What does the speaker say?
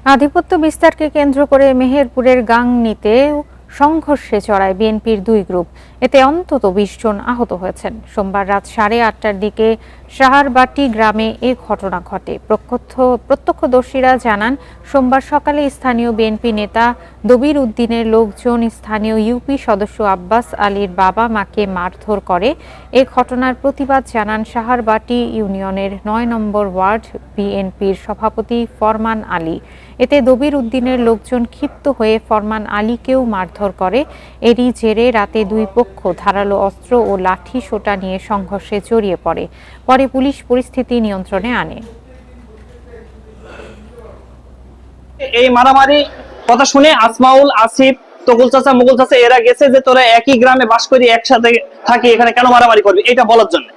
আধিপত্য বিস্তারকে কেন্দ্র করে মেহেরপুরের গাংনীতে সংঘর্ষে জড়ায় বিএনপির দুই গ্রুপ। এতে অন্তত ২০ জন আহত হয়েছেন। সোমবার রাত 8:30টার দিকে সাহারবাটি গ্রামে এ ঘটনা ঘটে। প্রত্যক্ষদর্শীরা জানান, সোমবার সকালে স্থানীয় বিএনপি নেতা দবির উদ্দিনের লোকজন স্থানীয় ইউপি সদস্য আব্বাস আলীর বাবা মাকে মারধর করে। এ ঘটনার প্রতিবাদ জানান সাহারবাটি ইউনিয়নের ৯ নম্বর ওয়ার্ড বিএনপির সভাপতি ফরমান আলী। এতে দবির উদ্দিনের লোকজন ক্ষিপ্ত হয়ে ফরমান আলীকেও মারধর করে। এরই জেরে রাতে দুই পক্ষ ধারালো অস্ত্র ও লাঠি সোঁটা নিয়ে সংঘর্ষে জড়িয়ে পড়ে। পরে পুলিশ পরিস্থিতি নিয়ন্ত্রণে আনে। এই মারামারি কথা শুনে আসমাউল, আসিফ, তকুল চাচা, মুকুল চাচা এরা গেছে যে তোরা একই গ্রামে বাস করি, একসাথে থাকি, এখানে কেন মারামারি করবি, এটা বলার জন্য।